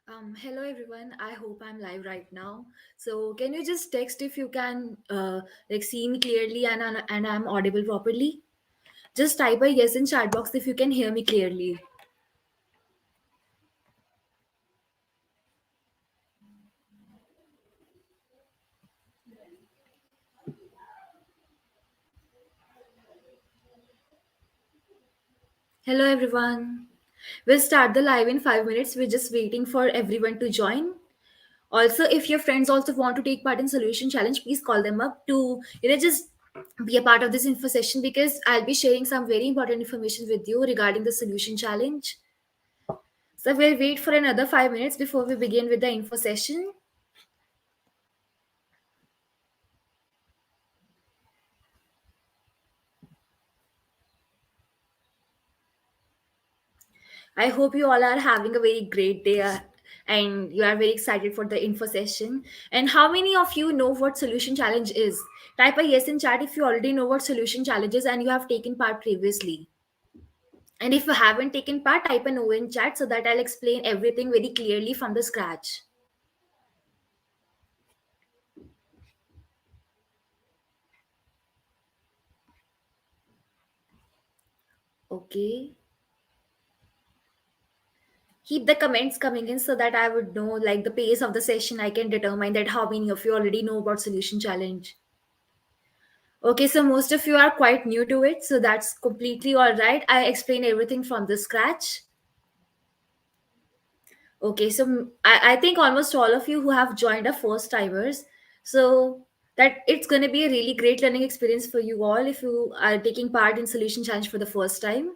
Hello everyone. I hope I'm live right now. So can you just text if you can see me clearly and I'm audible properly? Just type a yes in chat box if you can hear me clearly. Hello everyone. We'll start the live in 5 minutes. We're just waiting for everyone to join. Also, if your friends also want to take part in solution challenge, please call them up to just be a part of this info session because I'll be sharing some very important information with you regarding the solution challenge. So we'll wait for another 5 minutes before we begin with the info session. I hope you all are having a very great day and you are very excited for the info session. And how many of you know what solution challenge is? Type a yes in chat if you already know what solution challenge is and you have taken part previously. And if you haven't taken part, type a no in chat so that I'll explain everything very clearly from the scratch. Okay. Keep the comments coming in so that I would know like the pace of the session. I can determine that how many of you already know about solution challenge. Okay, so most of you are quite new to it, so that's completely all right. I explain everything from the scratch. Okay, so I think almost all of you who have joined are first timers. So that it's going to be a really great learning experience for you all if you are taking part in solution challenge for the first time.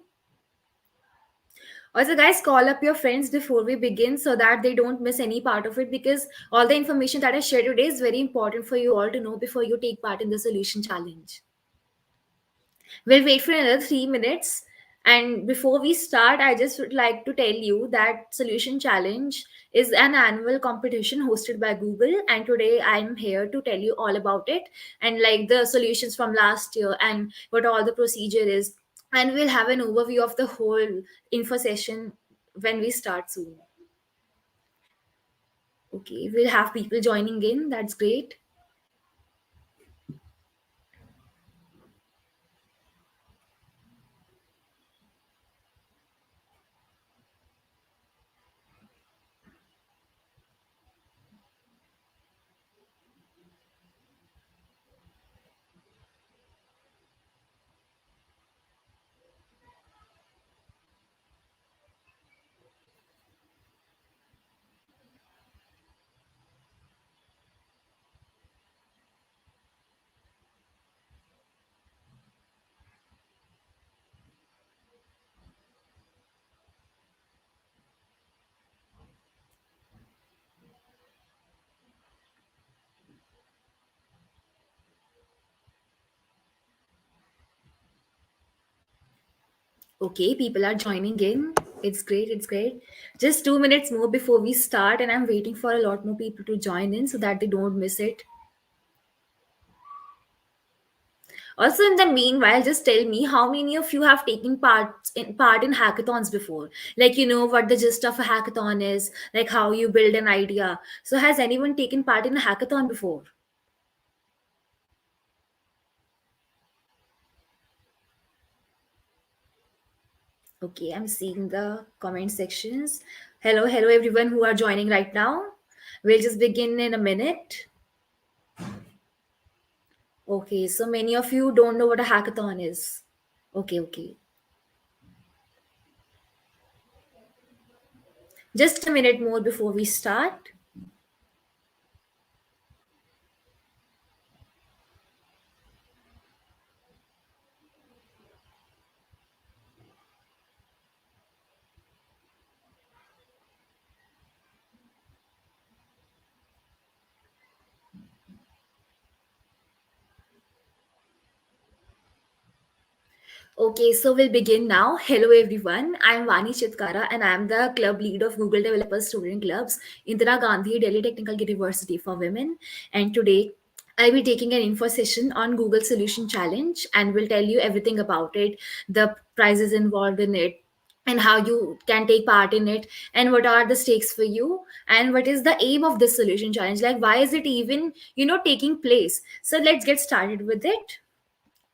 Also, guys, call up your friends before we begin so that they don't miss any part of it because all the information that I share today is very important for you all to know before you take part in the solution challenge. We'll wait for another 3 minutes. And before we start, I just would like to tell you that Solution Challenge is an annual competition hosted by Google. And today I'm here to tell you all about it and like the solutions from last year and what all the procedure is. And we'll have an overview of the whole info session when we start soon. Okay, we'll have people joining in. That's great. Okay, people are joining in. It's great. It's great. Just 2 minutes more before we start, and I'm waiting for a lot more people to join in so that they don't miss it. Also, in the meanwhile, just tell me how many of you have taken part in hackathons before. Like you know what the gist of a hackathon is, like how you build an idea. So, has anyone taken part in a hackathon before? Okay, I'm seeing the comment sections. Hello, hello, everyone who are joining right now. We'll just begin in a minute. Okay, so many of you don't know what a hackathon is. Okay, okay. Just a minute more before we start. Okay, so we'll begin now. Hello, everyone. I'm Vani Chitkara, and I'm the club lead of Google Developers Student Clubs, Indira Gandhi Delhi Technical University for Women. And today, I'll be taking an info session on Google Solution Challenge, and will tell you everything about it, the prizes involved in it, and how you can take part in it, and what are the stakes for you, and what is the aim of this solution challenge, like why is it even taking place. So let's get started with it.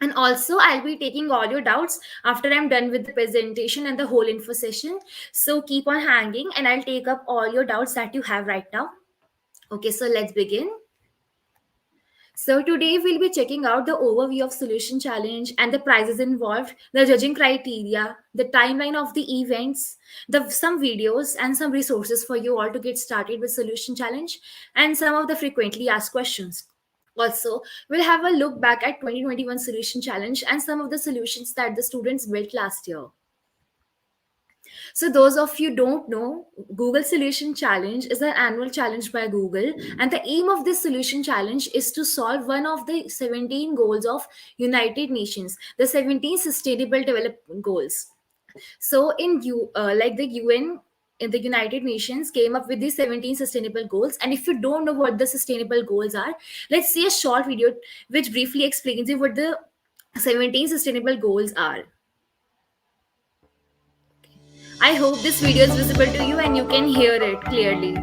And also, I'll be taking all your doubts after I'm done with the presentation and the whole info session. So keep on hanging and I'll take up all your doubts that you have right now. Okay, so let's begin. So today we'll be checking out the overview of solution challenge and the prizes involved, the judging criteria, the timeline of the events, the some videos and some resources for you all to get started with solution challenge, and some of the frequently asked questions. Also, we'll have a look back at 2021 solution challenge and some of the solutions that the students built last year. So those of you don't know, Google Solution Challenge is an annual challenge by Google, and the aim of this solution challenge is to solve one of the 17 goals of United Nations, the 17 Sustainable Development Goals. So like the UN in the United Nations came up with these 17 sustainable goals. And if you don't know what the sustainable goals are, let's see a short video which briefly explains you what the 17 sustainable goals are. I hope this video is visible to you and you can hear it clearly.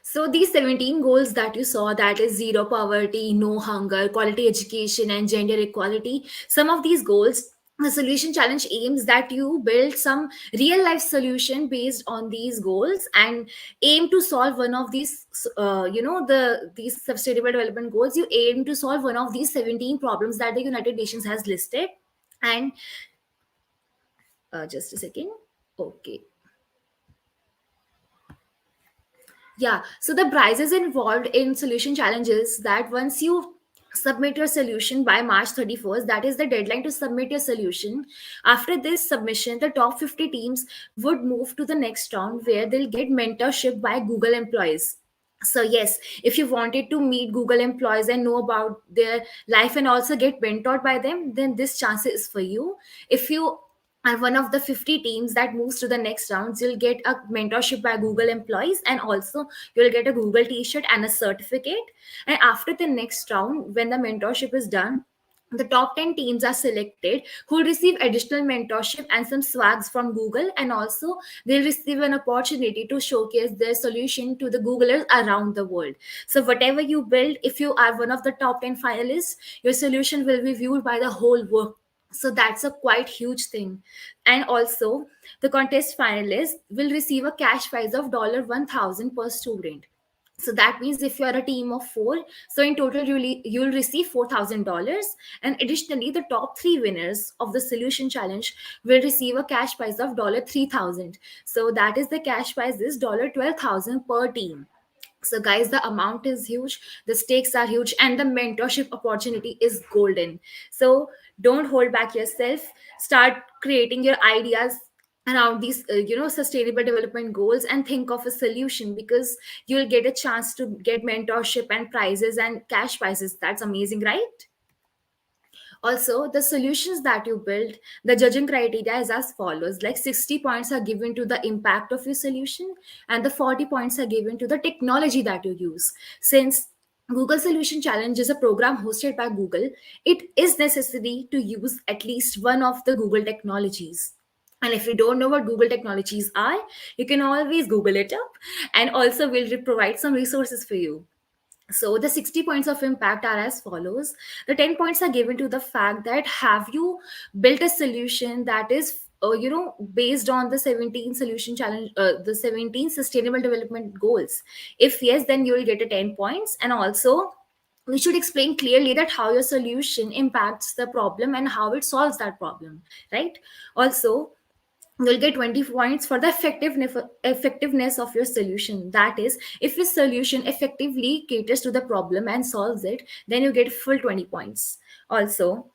So these 17 goals that you saw, that is zero poverty, no hunger, quality education, and gender equality, some of these goals, the solution challenge aims that you build some real life solution based on these goals and aim to solve one of these, these sustainable development goals. You aim to solve one of these 17 problems that the United Nations has listed. And just a second. Okay. Yeah, so the prizes involved in solution challenges that once you submit your solution by March 31st, that is the deadline to submit your solution. After this submission, the top 50 teams would move to the next round where they'll get mentorship by Google employees. So yes, if you wanted to meet Google employees and know about their life and also get mentored by them, then this chance is for you. If you are one of the 50 teams that moves to the next rounds, you'll get a mentorship by Google employees, and also you'll get a Google t-shirt and a certificate. And after the next round, when the mentorship is done, the top 10 teams are selected who will receive additional mentorship and some swags from Google, and also they'll receive an opportunity to showcase their solution to the Googlers around the world. So whatever you build, if you are one of the top 10 finalists, your solution will be viewed by the whole world. So that's a quite huge thing. And also, the contest finalists will receive a cash prize of 1,000 per student. So that means if you are a team of four, so in total you'll receive $4,000. And additionally, the top three winners of the solution challenge will receive a cash prize of 3,000. So that is the cash prize is 12,000 per team. So guys, the amount is huge, the stakes are huge, and the mentorship opportunity is golden. So don't hold back yourself, start creating your ideas around these sustainable development goals and think of a solution, because you'll get a chance to get mentorship and prizes and cash prizes. That's amazing, right? Also, the solutions that you build, the judging criteria is as follows: like 60 points are given to the impact of your solution, and the 40 points are given to the technology that you use. Since Google Solution Challenge is a program hosted by Google, it is necessary to use at least one of the Google technologies. And if you don't know what Google technologies are, you can always Google it up, and also we'll provide some resources for you. So the 60 points of impact are as follows. The 10 points are given to the fact that have you built a solution that is based on the 17 solution challenge, the 17 sustainable development goals. If yes, then you will get a 10 points. And also we should explain clearly that how your solution impacts the problem and how it solves that problem, right? Also, you'll get 20 points for the effectiveness of your solution. That is, if your solution effectively caters to the problem and solves it, then you get full 20 points. Also,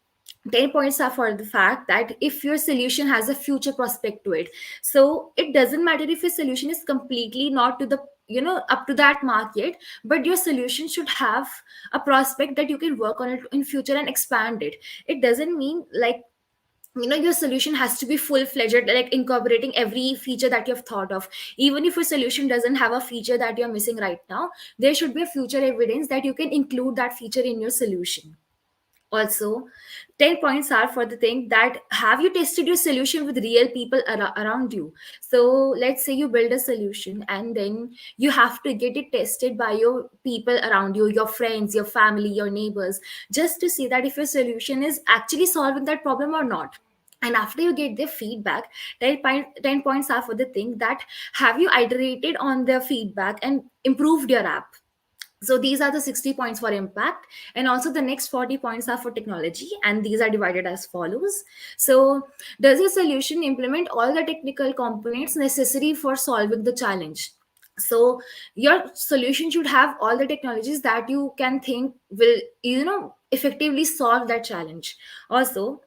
10 points are for the fact that if your solution has a future prospect to it. So it doesn't matter if your solution is completely not to the up to that mark yet, but your solution should have a prospect that you can work on it in future and expand it. It doesn't mean like your solution has to be full fledged, like incorporating every feature that you've thought of. Even if a solution doesn't have a feature that you're missing right now, there should be a future evidence that you can include that feature in your solution. Also, 10 points are for the thing that have you tested your solution with real people around you. So let's say you build a solution and then you have to get it tested by your people around you, your friends, your family, your neighbors, just to see that if your solution is actually solving that problem or not. And after you get their feedback, 10 points are for the thing that have you iterated on their feedback and improved your app. So these are the 60 points for impact. And also the next 40 points are for technology, and these are divided as follows. So does your solution implement all the technical components necessary for solving the challenge? So your solution should have all the technologies that you can think will effectively solve that challenge. Also,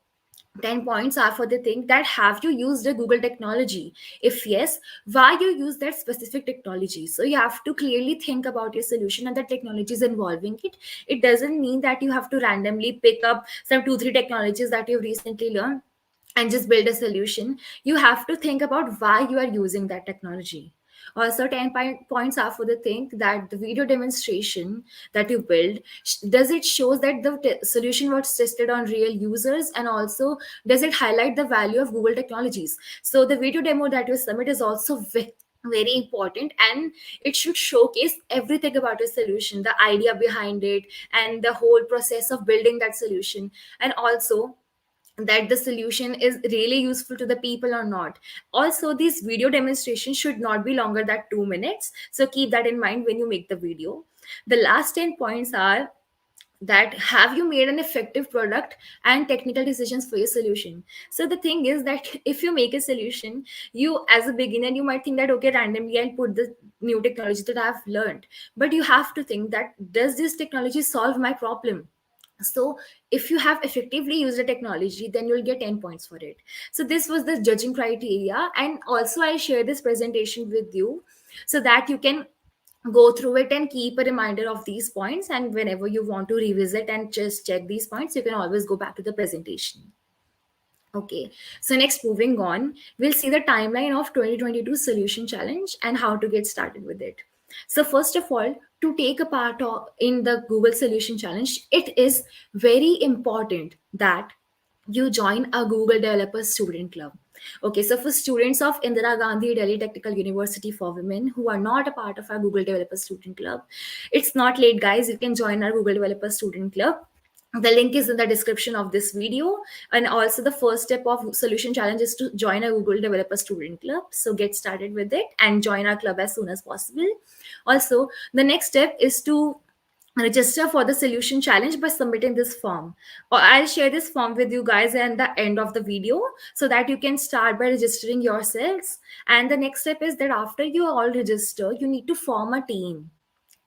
10 points are for the thing that have you used a Google technology? If yes, why you use that specific technology? So you have to clearly think about your solution and the technologies involving it. It doesn't mean that you have to randomly pick up some 2 3 technologies that you've recently learned and just build a solution. You have to think about why you are using that technology. Also, 10 points are for the thing that the video demonstration that you build, does it shows that the solution was tested on real users, and also does it highlight the value of Google technologies? So the video demo that you submit is also very important, and it should showcase everything about your solution, the idea behind it, and the whole process of building that solution, and also that the solution is really useful to the people or not. Also, these video demonstrations should not be longer than 2 minutes, so keep that in mind when you make the video. The last 10 points are that have you made an effective product and technical decisions for your solution. So the thing is that if you make a solution, you as a beginner, you might think that okay, randomly I'll put the new technology that I've learned, but you have to think that does this technology solve my problem? So if you have effectively used the technology, then you'll get 10 points for it. So this was the judging criteria, and also I share this presentation with you so that you can go through it and keep a reminder of these points, and whenever you want to revisit and just check these points, you can always go back to the presentation. Okay, so next, moving on, we'll see the timeline of 2022 Solution Challenge and how to get started with it. So first of all, to take a part in the Google Solution Challenge, it is very important that you join a Google Developer Student Club. Okay, so for students of Indira Gandhi Delhi Technical University for Women who are not a part of our Google Developer Student Club, it's not late, guys. You can join our Google Developer Student Club. The link is in the description of this video. And also, the first step of Solution Challenge is to join a Google Developer Student Club. So get started with it and join our club as soon as possible. Also, the next step is to register for the Solution Challenge by submitting this form. Or I'll share this form with you guys at the end of the video so that you can start by registering yourselves. And the next step is that after you all register, you need to form a team.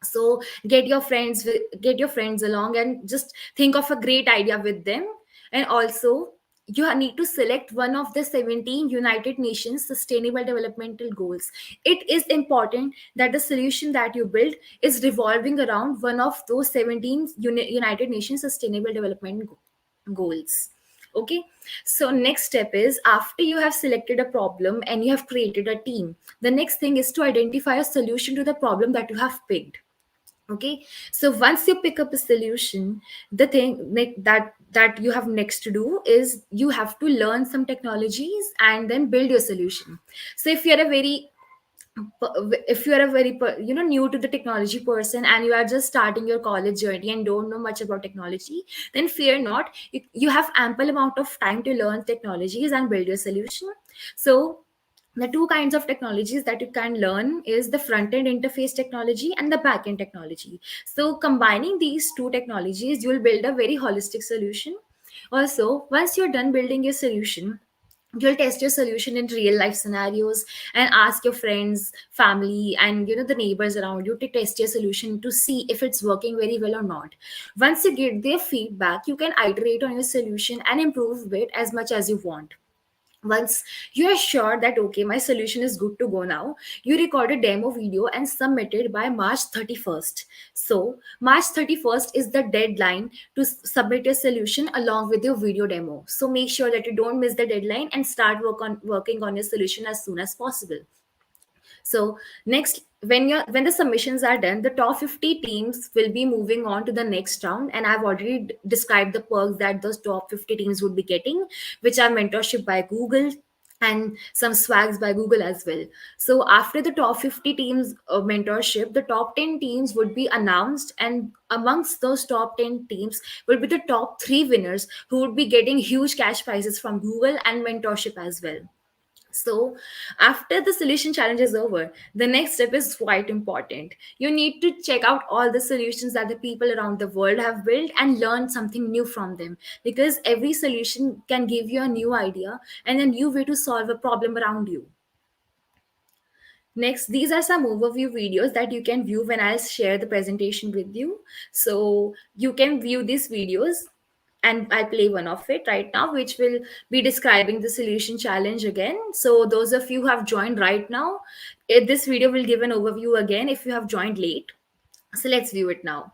So get your friends along and just think of a great idea with them. And also, you need to select one of the 17 United Nations sustainable developmental goals. It is important that the solution that you build is revolving around one of those 17 United Nations sustainable development goals. Okay, so next step is after you have selected a problem and you have created a team, the next thing is to identify a solution to the problem that you have picked. Okay, so once you pick up a solution, the thing that that you have next to do is you have to learn some technologies and then build your solution. So if you are a very new to the technology person, and you are just starting your college journey and don't know much about technology, then fear not. You have ample amount of time to learn technologies and build your solution. So the two kinds of technologies that you can learn is the front end interface technology and the back end technology. So combining these two technologies, you will build a very holistic solution. Also, once you're done building your solution, you'll test your solution in real life scenarios and ask your friends, family, and the neighbors around you to test your solution to see if it's working very well or not. Once you get their feedback, you can iterate on your solution and improve it as much as you want. Once you are sure that okay, my solution is good to go now, you record a demo video and submit it by March 31st. So March 31st is the deadline to submit your solution along with your video demo. So make sure that you don't miss the deadline and start working on your solution as soon as possible. So next, when the submissions are done, the top 50 teams will be moving on to the next round, and I've already described the perks that those top 50 teams would be getting, which are mentorship by Google and some swags by Google as well. So after the top 50 teams mentorship, the top 10 teams would be announced, and amongst those top 10 teams will be the top 3 winners who would be getting huge cash prizes from Google and mentorship as well. So, after the solution challenge is over, the next step is quite important. You need to check out all the solutions that the people around the world have built and learn something new from them, because every solution can give you a new idea and a new way to solve a problem around you. Next, these are some overview videos that you can view when I share the presentation with you. So you can view these videos, and I'll play one of it right now, which will be describing the solution challenge again. So those of you who have joined right now, this video will give an overview again if you have joined late. So let's view it now.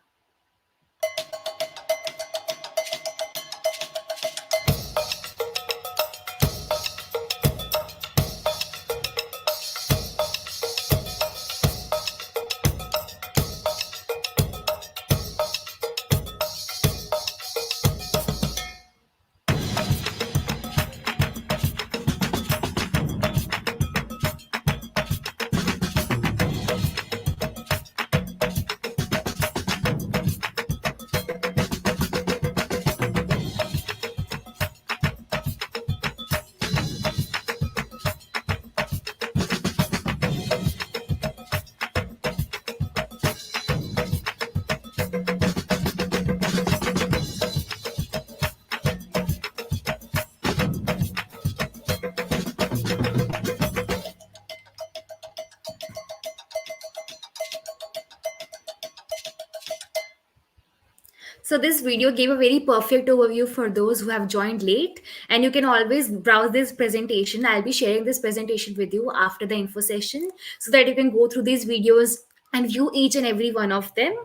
So this video gave a very perfect overview for those who have joined late, and you can always browse this presentation. I'll be sharing this presentation with you after the info session so that you can go through these videos and view each and every one of them.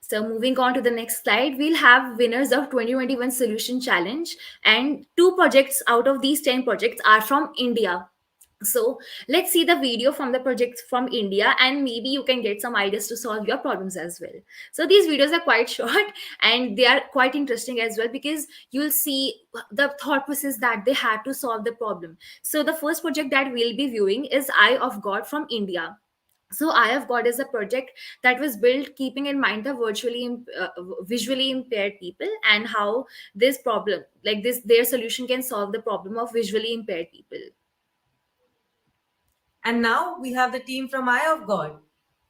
So moving on to the next slide, we'll have winners of 2021 Solution Challenge, and 2 projects out of these 10 projects are from India. So let's see the video from the project from India, and maybe you can get some ideas to solve your problems as well. So these videos are quite short and they are quite interesting as well, because you'll see the thought process that they had to solve the problem. So the first project that we'll be viewing is Eye of God from India. So Eye of God is a project that was built keeping in mind the visually impaired people, and how this problem, like this, their solution can solve the problem of visually impaired people. And now we have the team from Eye of God,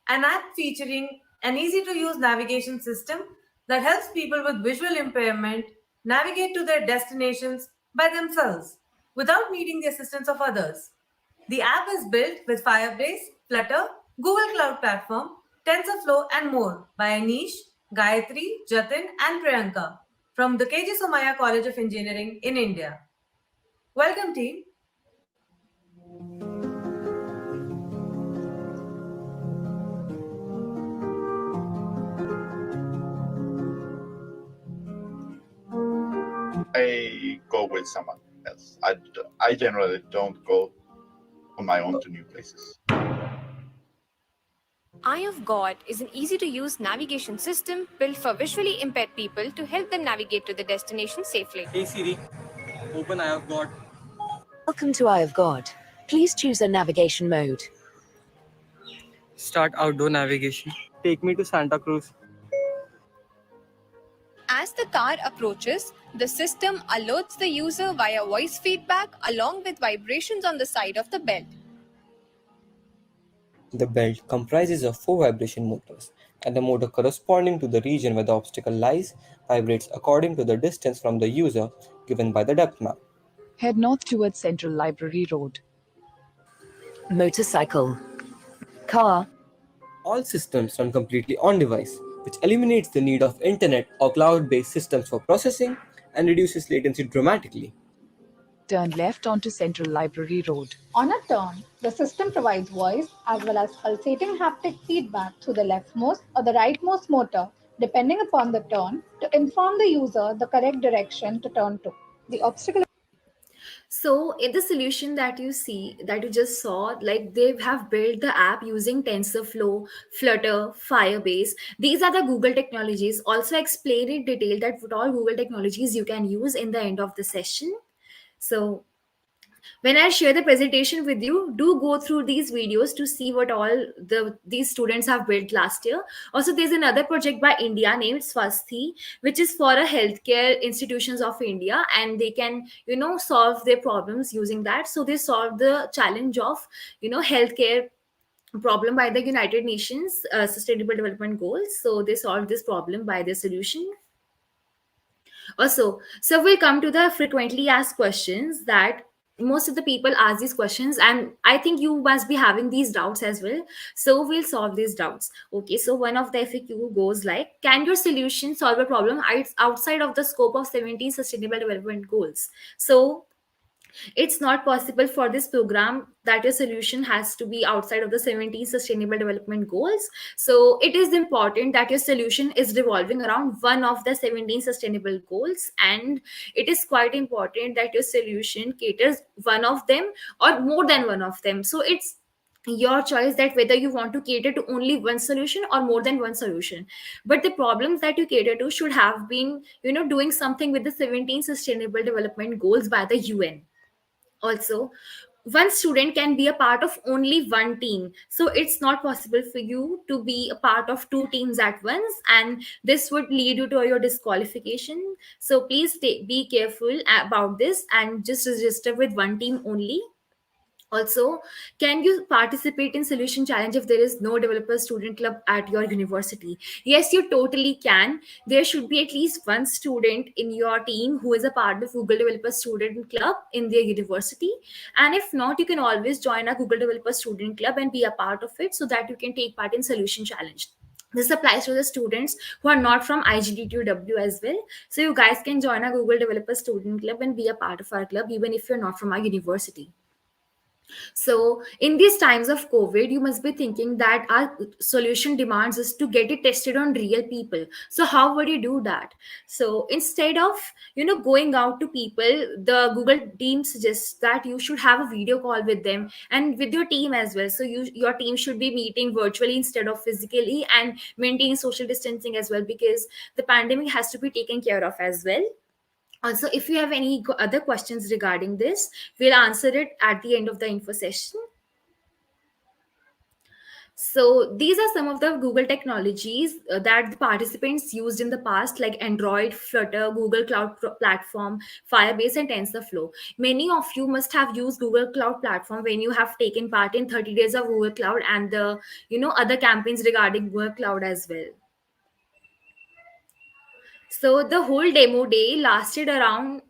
an app featuring an easy to use navigation system that helps people with visual impairment navigate to their destinations by themselves without needing the assistance of others. The app is built with Firebase, Flutter, Google Cloud Platform, TensorFlow, and more by Anish, Gayatri, Jatin, and Priyanka from the KG Somaya College of Engineering in India. Welcome, team. I go with someone else. I generally don't go on my own to new places. Eye of God is an easy to use navigation system built for visually impaired people to help them navigate to the destination safely. Hey Siri, open Eye of God. Welcome to Eye of God. Please choose a navigation mode. Start outdoor navigation. Take me to Santa Cruz. As the car approaches, the system alerts the user via voice feedback along with vibrations on the side of the belt. The belt comprises of four vibration motors, and the motor corresponding to the region where the obstacle lies vibrates according to the distance from the user given by the depth map. Head north towards Central Library Road. Motorcycle. Car. All systems run completely on device, which eliminates the need of internet or cloud based systems for processing and reduces latency dramatically. Turn left onto Central Library Road. On a turn, the system provides voice as well as pulsating haptic feedback through the leftmost or the rightmost motor, depending upon the turn, to inform the user the correct direction to turn to. The obstacle. So in the solution that you see, that you just saw, like they have built the app using TensorFlow, Flutter, Firebase. These are the Google technologies. Also explain in detail that what all Google technologies you can use in the end of the session. So when I share the presentation with you, do go through these videos to see what all these students have built last year. Also, there's another project by India named Swasthi, which is for a healthcare institutions of India, and they can solve their problems using that. So they solve the challenge of healthcare problem by the United Nations Sustainable Development Goals. So they solved this problem by their solution. Also, so we'll come to the frequently asked questions that most of the people ask these questions, and I think you must be having these doubts as well. So we'll solve these doubts. Okay, so one of the FAQ goes like, can your solution solve a problem outside of the scope of 17 sustainable development goals? So it's not possible for this program that your solution has to be outside of the 17 sustainable development goals. So it is important that your solution is revolving around one of the 17 sustainable goals, and it is quite important that your solution caters one of them or more than one of them. So it's your choice that whether you want to cater to only one solution or more than one solution, but the problems that you cater to should have been doing something with the 17 sustainable development goals by the UN. Also, one student can be a part of only one team, so it's not possible for you to be a part of two teams at once, and this would lead you to your disqualification. So please be careful about this and just register with one team only. Also, can you participate in solution challenge if there is no developer student club at your university? Yes, you totally can. There should be at least one student in your team who is a part of Google Developer Student Club in their university. And if not, you can always join a Google Developer Student Club and be a part of it so that you can take part in solution challenge. This applies to the students who are not from IGDTW as well. So you guys can join a Google Developer Student Club and be a part of our club even if you're not from our university. So, in these times of COVID, you must be thinking that our solution demands us to get it tested on real people. So, how would you do that? So, instead of going out to people, the Google team suggests that you should have a video call with them and with your team as well. So, your team should be meeting virtually instead of physically and maintain social distancing as well, because the pandemic has to be taken care of as well. Also, if you have any other questions regarding this, we'll answer it at the end of the info session. So these are some of the Google technologies that the participants used in the past, like Android, Flutter, Google Cloud Platform, Firebase, and TensorFlow. Many of you must have used Google Cloud Platform when you have taken part in 30 days of Google Cloud and the other campaigns regarding Google Cloud as well. So the whole demo day lasted around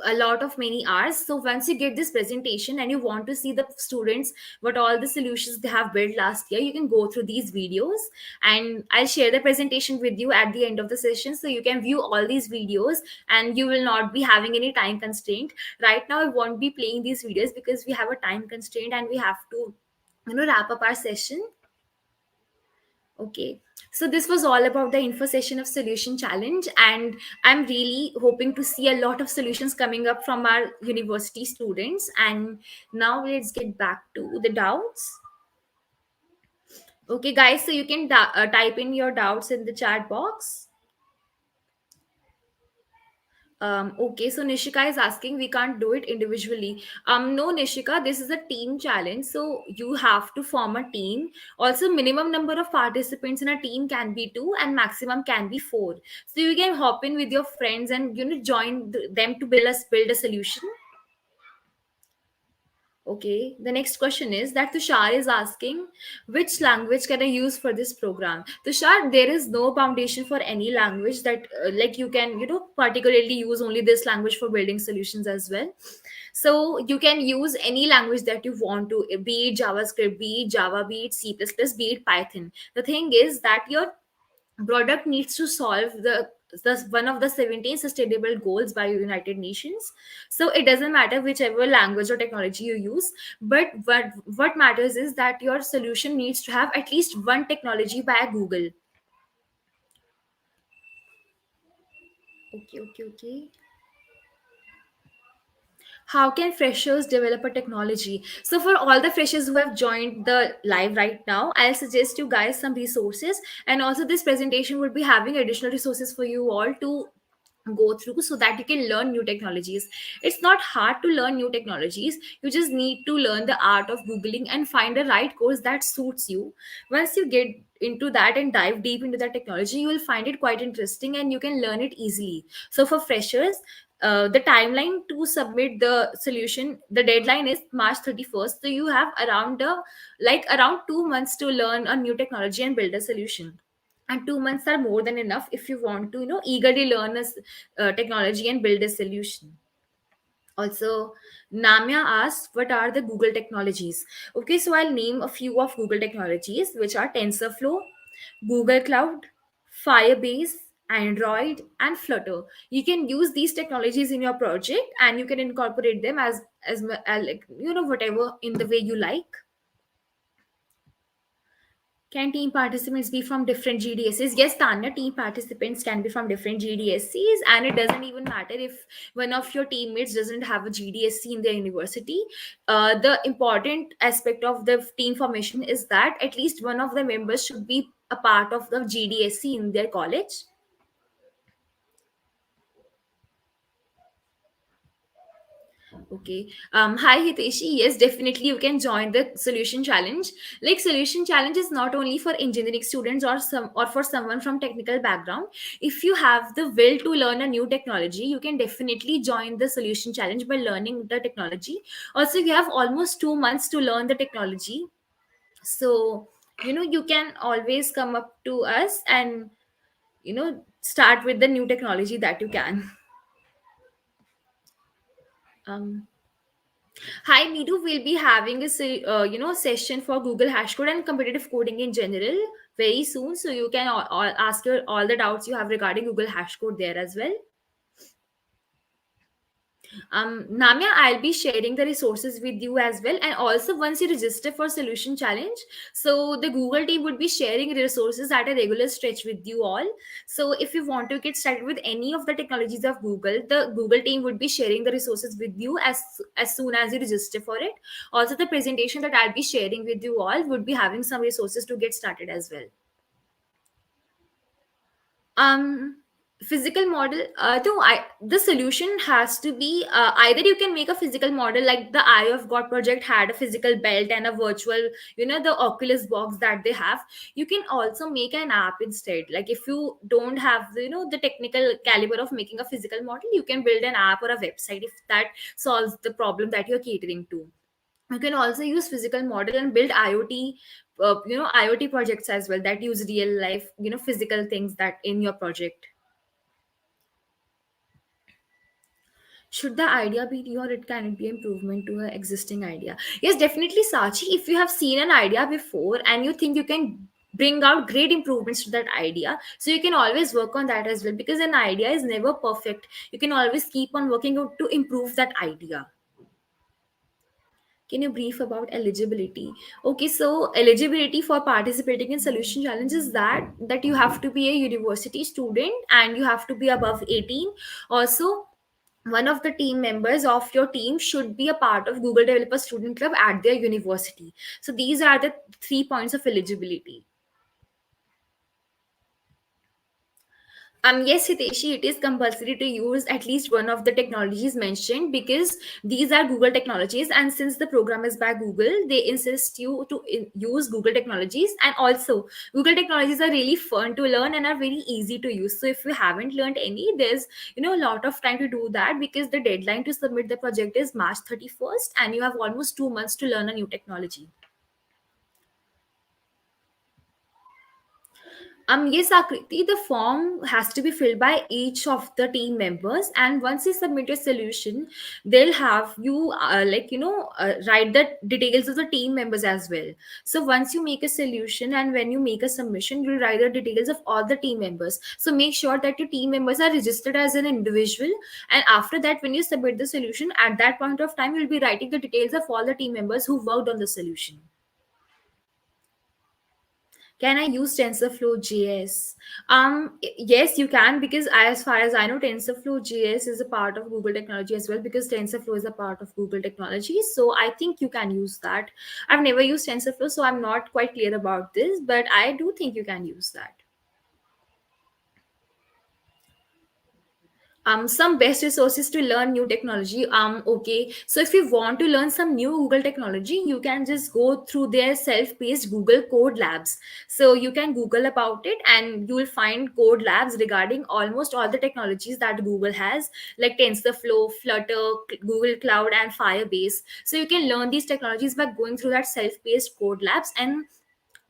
a lot of many hours. So once you get this presentation and you want to see the students what all the solutions they have built last year, you can go through these videos, and I'll share the presentation with you at the end of the session so you can view all these videos and you will not be having any time constraint. Right now I won't be playing these videos because we have a time constraint and we have to wrap up our session. Okay, so this was all about the info session of solution challenge, and I'm really hoping to see a lot of solutions coming up from our university students. And now let's get back to the doubts. Okay, guys, so you can type in your doubts in the chat box. Okay, so Nishika is asking, we can't do it individually. No, Nishika, this is a team challenge, so you have to form a team. Also, minimum number of participants in a team can be two, and maximum can be four. So you can hop in with your friends and join them to build a solution. Okay, the next question is that Tushar is asking, which language can I use for this program? Tushar, there is no foundation for any language that, like, you can, particularly use only this language for building solutions as well. So you can use any language that you want to, be it JavaScript, be it Java, be it C++, be it Python. The thing is that your product needs to solve the one of the 17 sustainable goals by United Nations. So it doesn't matter whichever language or technology you use, but what matters is that your solution needs to have at least one technology by Google. Okay. How can freshers develop a technology? So for all the freshers who have joined the live right now, I'll suggest you guys some resources, and also this presentation would be having additional resources for you all to go through so that you can learn new technologies. It's not hard to learn new technologies. You just need to learn the art of googling and find the right course that suits you. Once you get into that and dive deep into that technology, you will find it quite interesting and you can learn it easily. So for freshers, the timeline to submit the solution, the deadline is March 31st. So you have around 2 months to learn a new technology and build a solution, and 2 months are more than enough if you want to eagerly learn technology and build a solution. Also, Namya asks, what are the Google technologies? Okay, so I'll name a few of Google technologies, which are TensorFlow, Google Cloud, Firebase, Android, and Flutter. You can use these technologies in your project and you can incorporate them as like, whatever in the way you like. Can team participants be from different GDSs? Yes, Tanya, team participants can be from different GDSCs, and it doesn't even matter if one of your teammates doesn't have a GDSC in their university. The important aspect of the team formation is that at least one of the members should be a part of the GDSC in their college. Okay. Hi Hiteshi. Yes, definitely you can join the solution challenge. Like, solution challenge is not only for engineering students or for someone from technical background. If you have the will to learn a new technology, you can definitely join the solution challenge by learning the technology. Also, you have almost 2 months to learn the technology. So, you can always come up to us and start with the new technology that you can. Um, Hi, Needu. We'll be having session for Google Hash Code and competitive coding in general very soon. So you can all ask all the doubts you have regarding Google Hash Code there as well. Namya, I'll be sharing the resources with you as well. And also, once you register for Solution Challenge, so the Google team would be sharing resources at a regular stretch with you all. So if you want to get started with any of the technologies of Google, the Google team would be sharing the resources with you as soon as you register for it. Also, the presentation that I'll be sharing with you all would be having some resources to get started as well. um Physical model, no, I the solution has to be, either you can make a physical model like the Eye of God project had a physical belt and a virtual, the Oculus box that they have. You can also make an app instead. Like, if you don't have the technical caliber of making a physical model, you can build an app or a website if that solves the problem that you're catering to. You can also use physical model and build IoT projects as well that use real life physical things that in your project. Should the idea be new, or it can it be improvement to an existing idea? Yes, definitely, Sachi. If you have seen an idea before and you think you can bring out great improvements to that idea, so you can always work on that as well, because an idea is never perfect. You can always keep on working out to improve that idea. Can you brief about eligibility? Okay, so eligibility for participating in solution challenge is that you have to be a university student and you have to be above 18. Also, one of the team members of your team should be a part of Google Developer Student Club at their university. So these are the 3 points of eligibility. Yes, Hiteshi, it is compulsory to use at least one of the technologies mentioned because these are Google technologies, and since the program is by Google, they insist you to use Google technologies. And also, Google technologies are really fun to learn and are very easy to use. So if you haven't learned any, there's a lot of time to do that because the deadline to submit the project is March 31st, and you have almost 2 months to learn a new technology. Yes, Akriti, the form has to be filled by each of the team members, and once you submit your solution, they'll have you write the details of the team members as well. So once you make a solution and when you make a submission, you'll write the details of all the team members. So make sure that your team members are registered as an individual, and after that, when you submit the solution, at that point of time, you'll be writing the details of all the team members who worked on the solution. Can I use TensorFlow JS? Yes, you can because as far as I know, TensorFlow JS is a part of Google technology as well because TensorFlow is a part of Google technology. So I think you can use that. I've never used TensorFlow, so I'm not quite clear about this, but I do think you can use that. Some best resources to learn new technology. Okay, so if you want to learn some new Google technology, you can just go through their self-paced Google code labs. So you can Google about it and you will find code labs regarding almost all the technologies that Google has, like TensorFlow, Flutter, Google Cloud, and Firebase. So you can learn these technologies by going through that self-paced code labs, and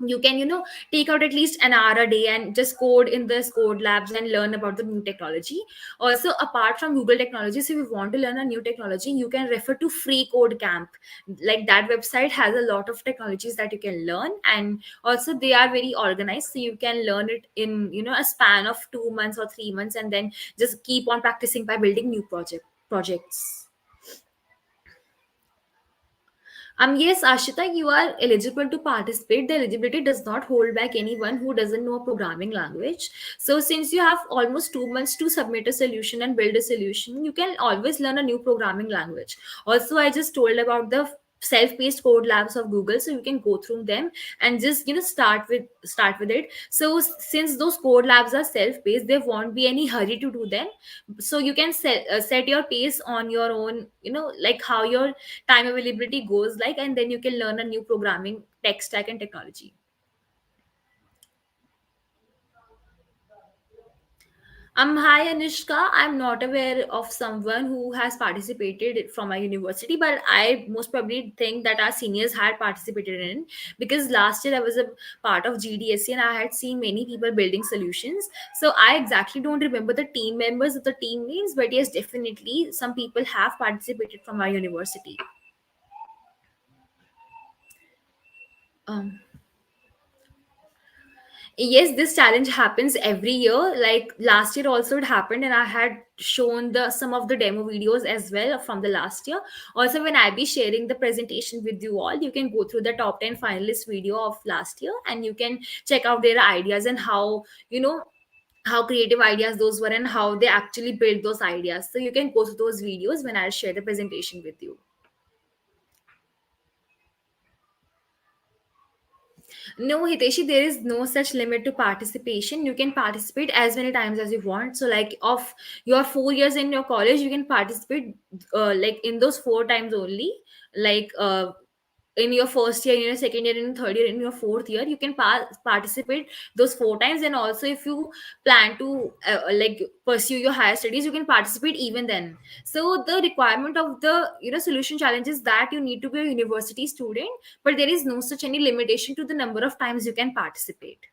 you can take out at least an hour a day and just code in this code labs and learn about the new technology. Also, apart from Google technologies, if you want to learn a new technology, you can refer to Free Code Camp. Like, that website has a lot of technologies that you can learn, and also they are very organized, so you can learn it in a span of 2 months or 3 months, and then just keep on practicing by building new projects. Yes, Ashita, you are eligible to participate. The eligibility does not hold back anyone who doesn't know a programming language. So, since you have almost 2 months to submit a solution and build a solution, you can always learn a new programming language. Also, I just told about the self-paced code labs of Google, so you can go through them and just start with it. So since those code labs are self-paced, there won't be any hurry to do them. So you can set your pace on your own, like how your time availability goes like, and then you can learn a new programming tech stack and technology. Hi Anushka. I'm not aware of someone who has participated from our university, but I most probably think that our seniors had participated in, because last year I was a part of GDSC and I had seen many people building solutions. So I exactly don't remember the team members of the team names, but yes, definitely some people have participated from our university. Um, Yes, this challenge happens every year. Like last year also it happened, and I had shown the some of the demo videos as well from the last year. Also, when I be sharing the presentation with you all, you can go through the top 10 finalist video of last year, and you can check out their ideas and how creative ideas those were and how they actually built those ideas. So you can go through those videos when I share the presentation with you. No, Hiteshi, there is no such limit to participation. You can participate as many times as you want. So, like, of your 4 years in your college, you can participate like in those 4 times only. Like, in your first year, in your second year, in your third year, in your fourth year, you can participate those 4 times. And also, if you plan to like pursue your higher studies, you can participate even then. So the requirement of the solution challenge is that you need to be a university student, but there is no such any limitation to the number of times you can participate.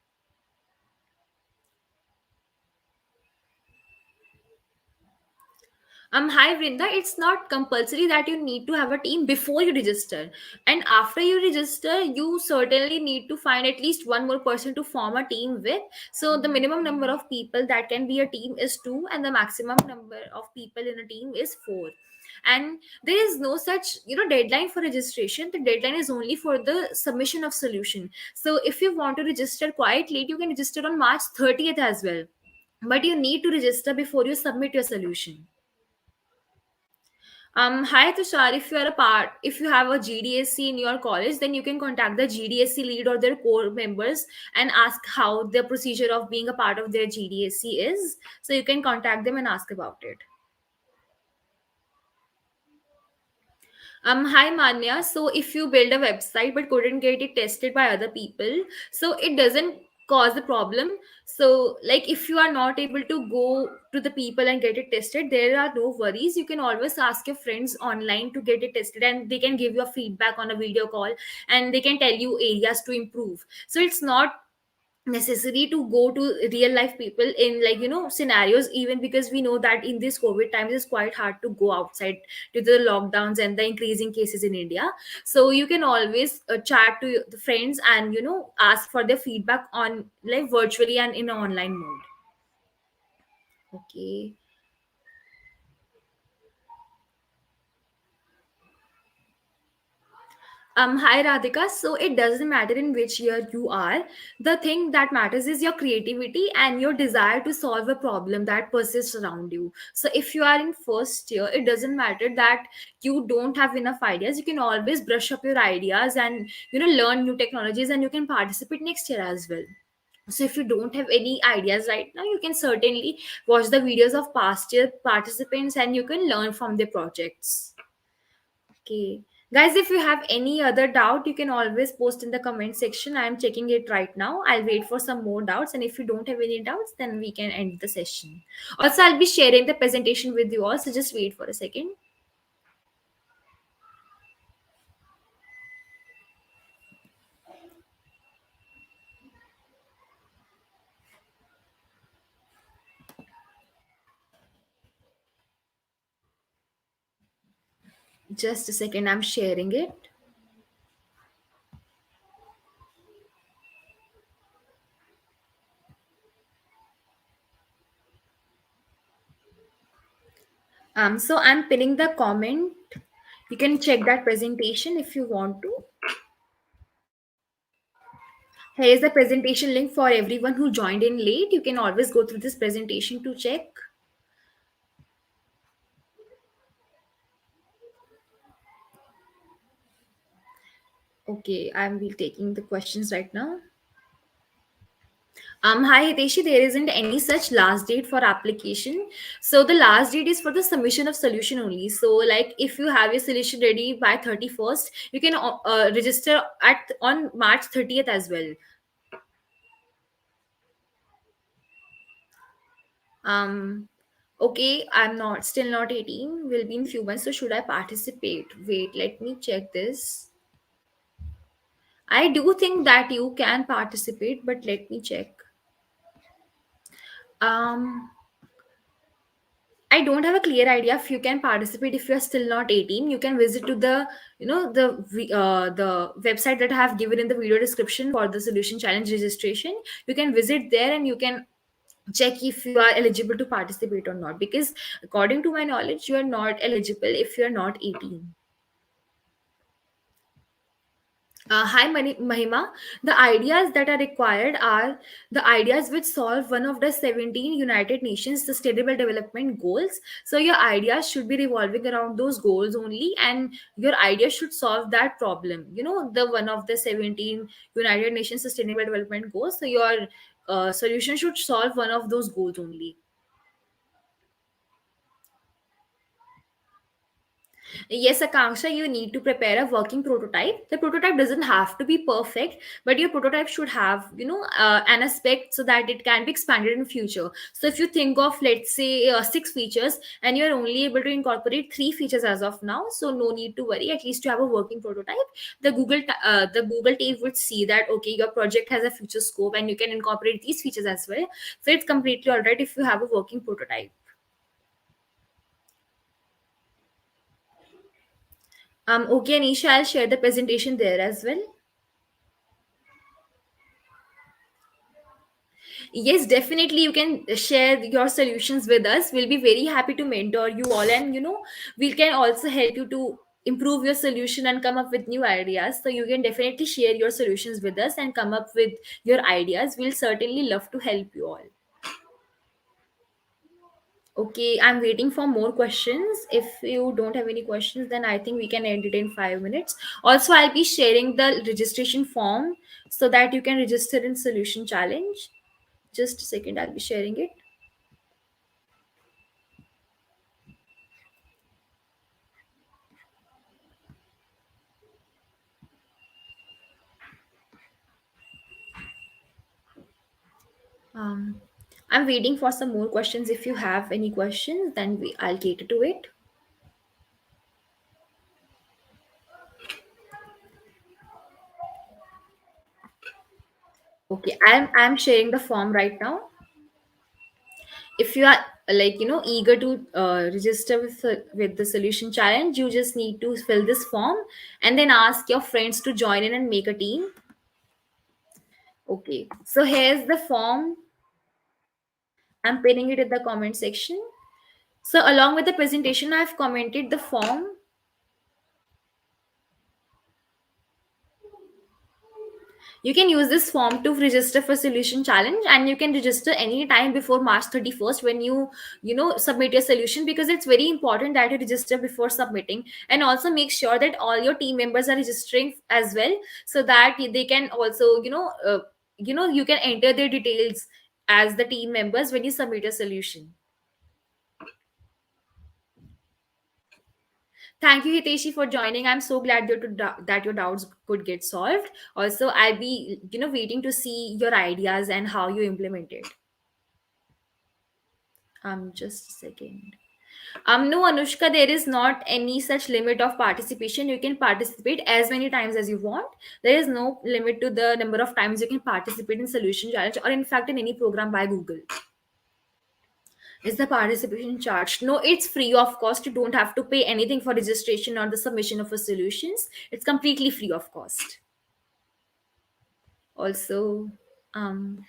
Hi Vrinda. It's not compulsory that you need to have a team before you register, and after you register, you certainly need to find at least one more person to form a team with. So the minimum number of people that can be a team is two, and the maximum number of people in a team is four. And there is no such deadline for registration. The deadline is only for the submission of solution. So if you want to register quite late, you can register on March 30th as well, but you need to register before you submit your solution. Hi Tushar, if you have a GDSC in your college, then you can contact the GDSC lead or their core members and ask how the procedure of being a part of their GDSC is. So you can contact them and ask about it. Hi Manya. So if you build a website but couldn't get it tested by other people, so it doesn't cause a problem. So like if you are not able to go to the people and get it tested, there are no worries. You can always ask your friends online to get it tested, and they can give you a feedback on a video call, and they can tell you areas to improve. So it's not necessary to go to real life people in, like, scenarios, even because we know that in this COVID times it's quite hard to go outside due to the lockdowns and the increasing cases in India. So you can always chat to the friends and ask for their feedback on, like, virtually and in an online mode. Okay. Hi Radhika. So it doesn't matter in which year you are. The thing that matters is your creativity and your desire to solve a problem that persists around you. So if you are in first year, it doesn't matter that you don't have enough ideas. You can always brush up your ideas and learn new technologies, and you can participate next year as well. So if you don't have any ideas right now, you can certainly watch the videos of past year participants and you can learn from their projects. Okay. Guys, if you have any other doubt, you can always post in the comment section. I'm checking it right now. I'll wait for some more doubts. And if you don't have any doubts, then we can end the session. Also, I'll be sharing the presentation with you all. So just wait for a second. Just a second. I'm sharing it. So I'm pinning the comment. You can check that presentation if you want to. Here is the presentation link for everyone who joined in late. You can always go through this presentation to check. Okay, I'm taking the questions right now. Hi Hiteshi, there isn't any such last date for application. So the last date is for the submission of solution only. So like if you have your solution ready by 31st, you can register at on March 30th as well. Um, okay, I'm not still not 18. Will be in few months. So should I participate? Wait, let me check this. I do think that you can participate, but let me check. Um, I don't have a clear idea if you can participate if you are still not 18. You can visit to the the website that I have given in the video description for the solution challenge registration. You can visit there and you can check if you are eligible to participate or not, because according to my knowledge you are not eligible if you are not 18. Hi, Mahima. The ideas that are required are the ideas which solve one of the 17 United Nations Sustainable Development Goals. So, your ideas should be revolving around those goals only, and your idea should solve that problem. The one of the 17 United Nations Sustainable Development Goals. So, your solution should solve one of those goals only. Yes, Akanksha, you need to prepare a working prototype. The prototype doesn't have to be perfect, but your prototype should have, an aspect so that it can be expanded in future. So if you think of, let's say, 6 features and you're only able to incorporate 3 features as of now, so no need to worry. At least you have a working prototype. The Google team would see that okay, your project has a future scope and you can incorporate these features as well. So it's completely alright if you have a working prototype. Okay, Anisha, I'll share the presentation there as well. Yes, definitely. You can share your solutions with us. We'll be very happy to mentor you all, and we can also help you to improve your solution and come up with new ideas. So you can definitely share your solutions with us and come up with your ideas. We'll certainly love to help you all. Okay, I'm waiting for more questions. If you don't have any questions, then I think we can end it in 5 minutes. Also, I'll be sharing the registration form so that you can register in Solution Challenge. Just a second, I'll be sharing it. Um, I'm waiting for some more questions. If you have any questions, then I'll cater to it. Okay, I'm sharing the form right now. If you are eager to register with the Solution Challenge, you just need to fill this form and then ask your friends to join in and make a team. Okay, so here's the form. I'm pinning it in the comment section. So along with the presentation, I've commented the form. You can use this form to register for Solution Challenge, and you can register any time before March 31st when you submit your solution, because it's very important that you register before submitting. And also make sure that all your team members are registering as well, so that they can also you can enter their details as the team members when you submit a solution. Thank you, Hiteshi, for joining. I'm so glad that your doubts could get solved. Also, I'll be waiting to see your ideas and how you implement it. Just a second. No, Anushka, there is not any such limit of participation. You can participate as many times as you want. There is no limit to the number of times you can participate in Solution Challenge, or in fact in any program by Google. Is the participation charged? No, it's free of cost. You don't have to pay anything for registration or the submission of a solutions. It's completely free of cost. Also, um,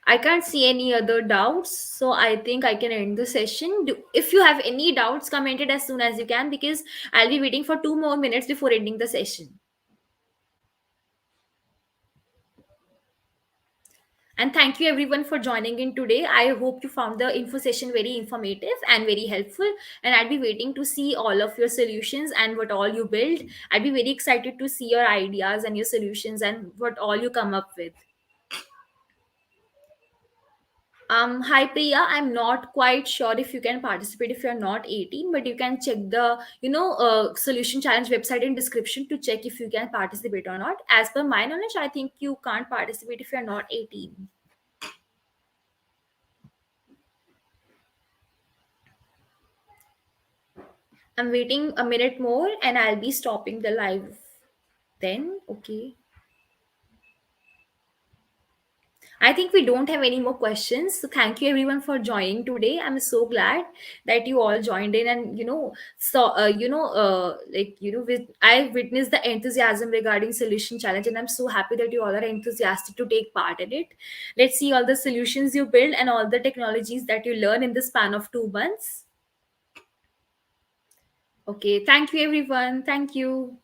I can't see any other doubts, so I think I can end the session. If you have any doubts, comment it as soon as you can, because I'll be waiting for 2 more minutes before ending the session. And thank you everyone for joining in today. I hope you found the info session very informative and very helpful. And I'll be waiting to see all of your solutions and what all you build. I'll be very excited to see your ideas and your solutions and what all you come up with. Hi Priya, I'm not quite sure if you can participate if you're not 18, but you can check the Solution Challenge website in description to check if you can participate or not. As per my knowledge, I think you can't participate if you're not 18. I'm waiting a minute more and I'll be stopping the live then. Okay. I think we don't have any more questions. So thank you everyone for joining today. I'm so glad that you all joined in, and I witnessed the enthusiasm regarding Solution Challenge, and I'm so happy that you all are enthusiastic to take part in it. Let's see all the solutions you build and all the technologies that you learn in the span of 2 months. Okay, thank you everyone. Thank you.